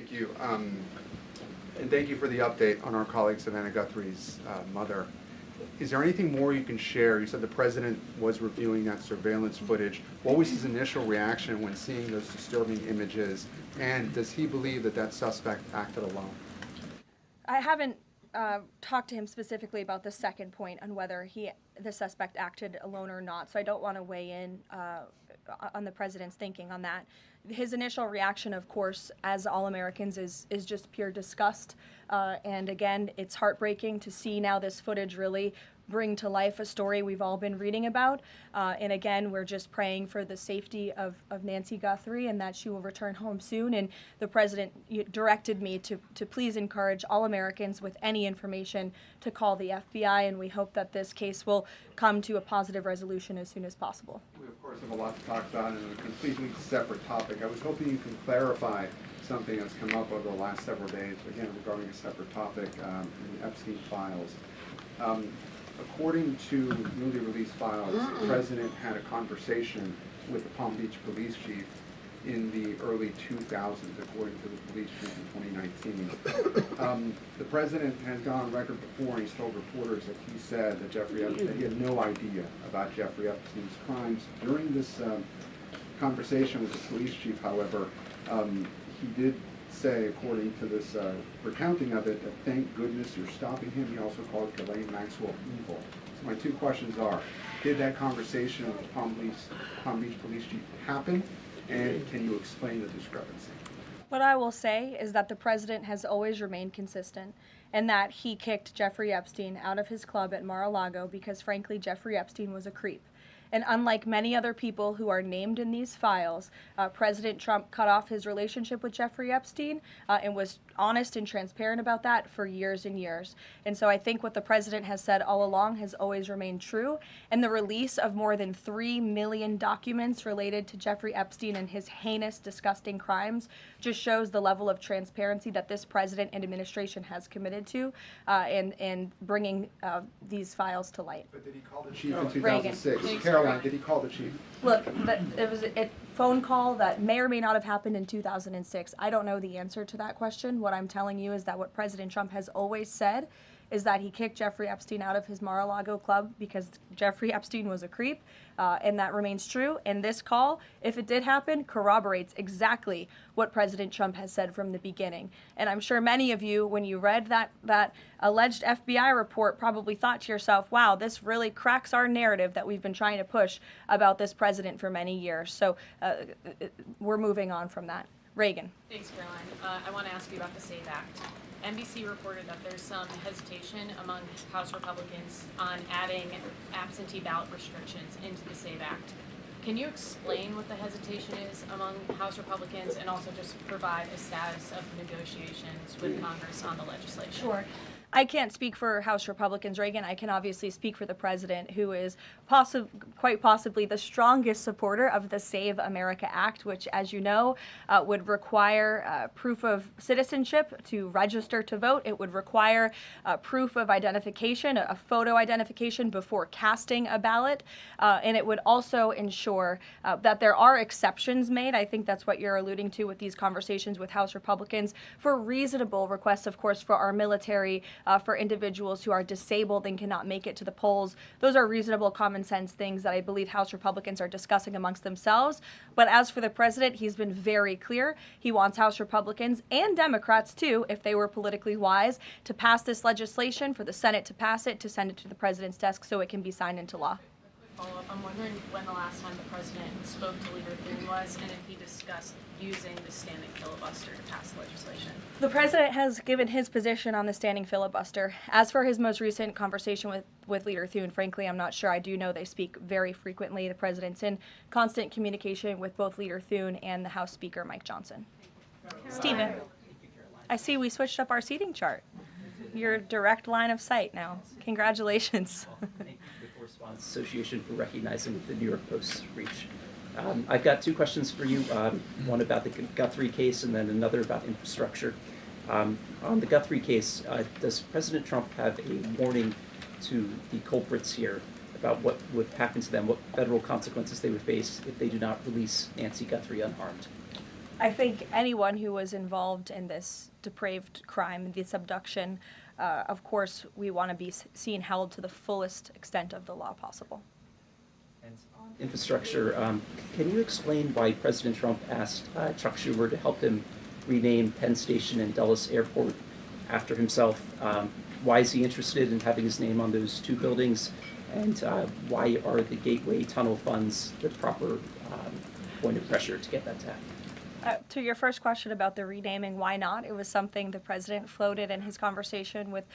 Thank you. And thank you for the update on our colleague Savannah Guthrie's mother. Is there anything more you can share? You said the president was reviewing that surveillance footage. What was his initial reaction when seeing those disturbing images? And does he believe that that suspect acted alone? I haven't talked to him specifically about the second point on whether the suspect acted alone or not, so I don't want to weigh in on the president's thinking on that. His initial reaction, of course, as all Americans, is just pure disgust. And again, it's heartbreaking to see now this footage really bring to life a story we've all been reading about. And again, we're just praying for the safety of Nancy Guthrie and that she will return home soon. And the president directed me to please encourage all Americans with any information to call the FBI, and we hope that this case will come to a positive resolution as soon as possible. We, of course, have a lot to talk about in a completely separate topic. I was hoping you can clarify something that's come up over the last several days, again, regarding a separate topic in the Epstein files. According to newly released files, the president had a conversation with the Palm Beach police chief in the early 2000s, according to the police chief in 2019. The president has gone on record before, and he's told reporters that he said that that he had no idea about Jeffrey Epstein's crimes. During this conversation with the police chief, however, he did say, according to this recounting of it, that thank goodness you're stopping him. He also called Ghislaine Maxwell evil. So my two questions are, did that conversation with the Palm Beach police chief happen? And can you explain the discrepancy? What I will say is that the president has always remained consistent, and that he kicked Jeffrey Epstein out of his club at Mar-a-Lago because, frankly, Jeffrey Epstein was a creep. And unlike many other people who are named in these files, President Trump cut off his relationship with Jeffrey Epstein and was honest and transparent about that for years and years. And so I think what the president has said all along has always remained true. And the release of more than 3 million documents related to Jeffrey Epstein and his heinous, disgusting crimes just shows the level of transparency that this president and administration has committed to in bringing these files to light. But did he call the chief in 2006? Caroline, did he call the chief? Look, it was a phone call that may or may not have happened in 2006. I don't know the answer to that question. What I'm telling you is that what President Trump has always said is that he kicked Jeffrey Epstein out of his Mar-a-Lago club because Jeffrey Epstein was a creep, and that remains true. And this call, if it did happen, corroborates exactly what President Trump has said from the beginning. And I'm sure many of you, when you read that alleged FBI report, probably thought to yourself, wow, this really cracks our narrative that we've been trying to push about this president for many years. So we're moving on from that. Reagan. Thanks, Caroline. I want to ask you about the SAVE Act. NBC reported that there's some hesitation among House Republicans on adding absentee ballot restrictions into the SAVE Act. Can you explain what the hesitation is among House Republicans and also just provide a status of negotiations with Congress on the legislation? Sure. I can't speak for House Republicans, Reagan. I can obviously speak for the president, who is quite possibly the strongest supporter of the Save America Act, which, as you know, would require proof of citizenship to register to vote. It would require proof of identification, a photo identification before casting a ballot. And it would also ensure that there are exceptions made. I think that's what you're alluding to with these conversations with House Republicans for reasonable requests, of course, for our military, for individuals who are disabled and cannot make it to the polls. Those are reasonable, common sense things that I believe House Republicans are discussing amongst themselves. But as for the president, he's been very clear. He wants House Republicans and Democrats, too, if they were politically wise, to pass this legislation, for the Senate to pass it, to send it to the president's desk so it can be signed into law. Follow-up. I'm wondering when the last time the president spoke to Leader Thune was, and if he discussed using the standing filibuster to pass legislation. The president has given his position on the standing filibuster. As for his most recent conversation with Leader Thune, frankly, I'm not sure. I do know they speak very frequently. The president's in constant communication with both Leader Thune and the House Speaker, Mike Johnson. Stephen, I see we switched up our seating chart. Your direct line of sight now. Congratulations. Correspondents Association for recognizing the New York Post's reach. I've got two questions for you, one about the Guthrie case and then another about infrastructure. On the Guthrie case, does President Trump have a warning to the culprits here about what would happen to them, what federal consequences they would face if they do not release Nancy Guthrie unharmed? I think anyone who was involved in this depraved crime, this abduction, of course, we want to be seen held to the fullest extent of the law possible. Infrastructure, can you explain why President Trump asked Chuck Schumer to help him rename Penn Station and Dulles Airport after himself? Why is he interested in having his name on those two buildings? And why are the Gateway Tunnel funds the proper point of pressure to get that to happen? To your first question about the renaming, why not? It was something the president floated in his conversation with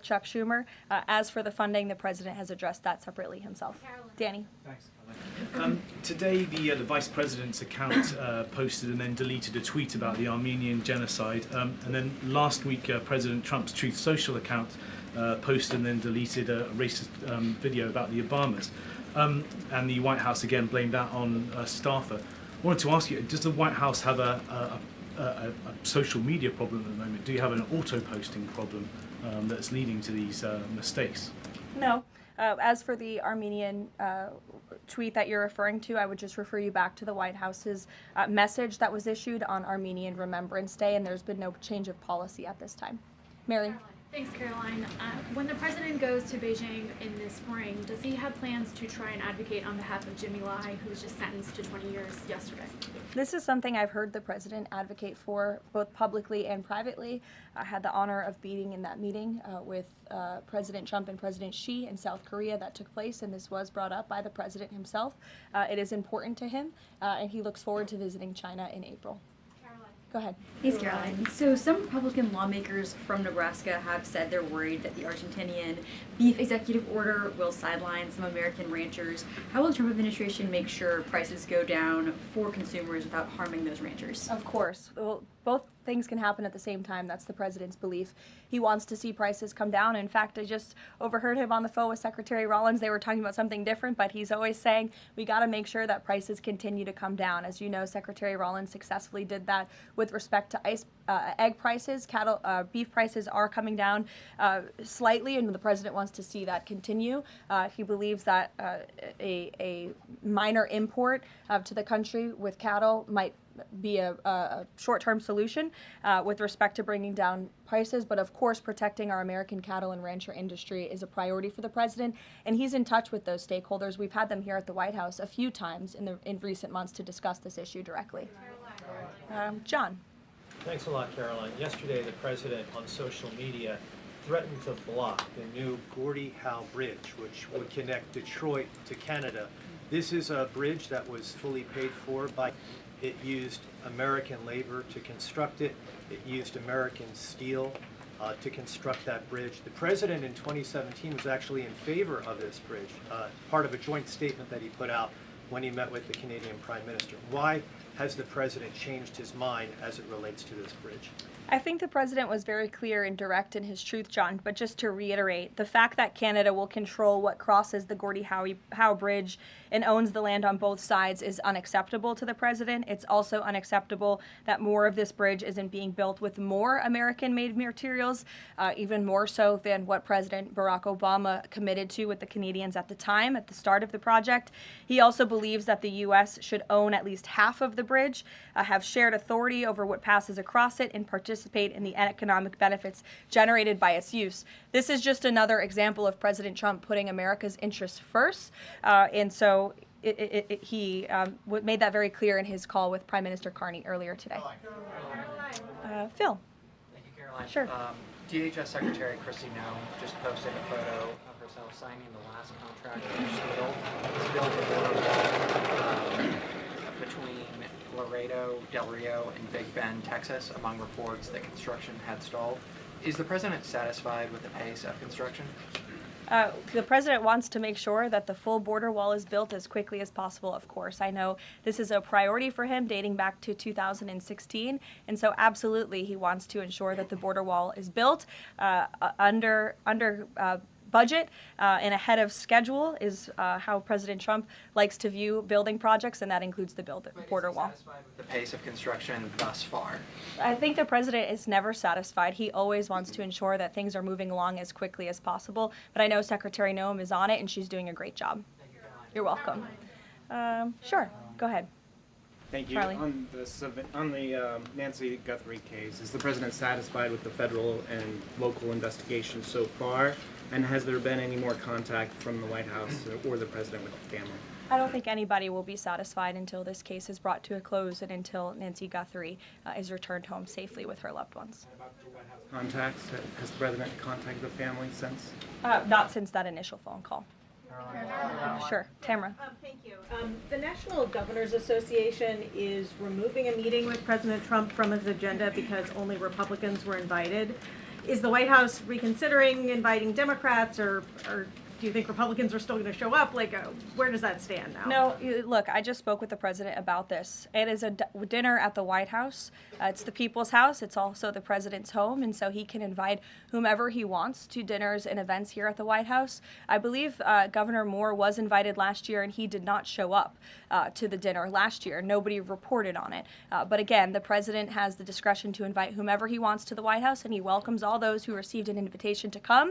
Chuck Schumer. As for the funding, the president has addressed that separately himself. Danny. Thanks. Today, the vice president's account posted and then deleted a tweet about the Armenian genocide. And then last week, President Trump's Truth Social account posted and then deleted a racist video about the Obamas. And the White House again blamed that on a staffer. I wanted to ask you, does the White House have a social media problem at the moment? Do you have an auto-posting problem that's leading to these mistakes? No. As for the Armenian tweet that you're referring to, I would just refer you back to the White House's message that was issued on Armenian Remembrance Day, and there's been no change of policy at this time. Mary? Thanks, Caroline. When the president goes to Beijing in the spring, does he have plans to try and advocate on behalf of Jimmy Lai, who was just sentenced to 20 years yesterday? This is something I've heard the president advocate for both publicly and privately. I had the honor of being in that meeting with President Trump and President Xi in South Korea that took place, and this was brought up by the president himself. It is important to him, and he looks forward to visiting China in April. Go ahead. Thanks, Caroline. So some Republican lawmakers from Nebraska have said they're worried that the Argentinian beef executive order will sideline some American ranchers. How will the Trump administration make sure prices go down for consumers without harming those ranchers? Of course. Well, both things can happen at the same time. That's the president's belief. He wants to see prices come down. In fact, I just overheard him on the phone with Secretary Rollins. They were talking about something different, but he's always saying we got to make sure that prices continue to come down. As you know, Secretary Rollins successfully did that with respect to egg prices. Beef prices are coming down slightly, and the president wants to see that continue. He believes that a minor import to the country with cattle might be a short-term solution with respect to bringing down prices, but of course protecting our American cattle and rancher industry is a priority for the president, and he's in touch with those stakeholders. We've had them here at the White House a few times in recent months to discuss this issue directly. John. Thanks a lot, Caroline. Yesterday, the president on social media threatened to block the new Gordie Howe Bridge, which would connect Detroit to Canada. This is a bridge that was fully paid for by It used American labor to construct it. It used American steel to construct that bridge. The president in 2017 was actually in favor of this bridge, part of a joint statement that he put out when he met with the Canadian Prime Minister. Why has the president changed his mind as it relates to this bridge? I think the president was very clear and direct in his truth, John, but just to reiterate, the fact that Canada will control what crosses the Gordie Howe Bridge and owns the land on both sides is unacceptable to the president. It's also unacceptable that more of this bridge isn't being built with more American-made materials, even more so than what President Barack Obama committed to with the Canadians at the time, at the start of the project. He also believes that the U.S. should own at least half of the bridge, have shared authority over what passes across it, and participate in the economic benefits generated by its use. This is just another example of President Trump putting America's interests first, and so he made that very clear in his call with Prime Minister Carney earlier today. Phil. Thank you, Caroline. Sure. DHS Secretary Kristi Noem just posted a photo of herself signing the last contract to build a border wall between Laredo, Del Rio, and Big Bend, Texas, among reports that construction had stalled. Is the president satisfied with the pace of construction? The president wants to make sure that the full border wall is built as quickly as possible, of course. I know this is a priority for him dating back to 2016, and so absolutely he wants to ensure that the border wall is built under budget and ahead of schedule is how President Trump likes to view building projects, and that includes the border wall. Satisfied with the pace of construction thus far? I think the president is never satisfied. He always wants to ensure that things are moving along as quickly as possible, but I know Secretary Noem is on it, and she's doing a great job. Thank you, Caroline. You're welcome. Sure, go ahead. Thank you. Charlie. On the Nancy Guthrie case, is the president satisfied with the federal and local investigations so far? And has there been any more contact from the White House or the president with the family? I don't think anybody will be satisfied until this case is brought to a close and until Nancy Guthrie is returned home safely with her loved ones. About the White House contacts, has the president contacted the family since? Not since that initial phone call. Sure, Tamara. Thank you. The National Governors Association is removing a meeting with President Trump from his agenda because only Republicans were invited. Is the White House reconsidering inviting Democrats, or do you think Republicans are still going to show up? Like, where does that stand now? No, look, I just spoke with the president about this. It is a dinner at the White House. It's the people's house. It's also the president's home, and so he can invite whomever he wants to dinners and events here at the White House. I believe Governor Moore was invited last year, and he did not show up to the dinner last year. Nobody reported on it. But again, the president has the discretion to invite whomever he wants to the White House, and he welcomes all those who received an invitation to come.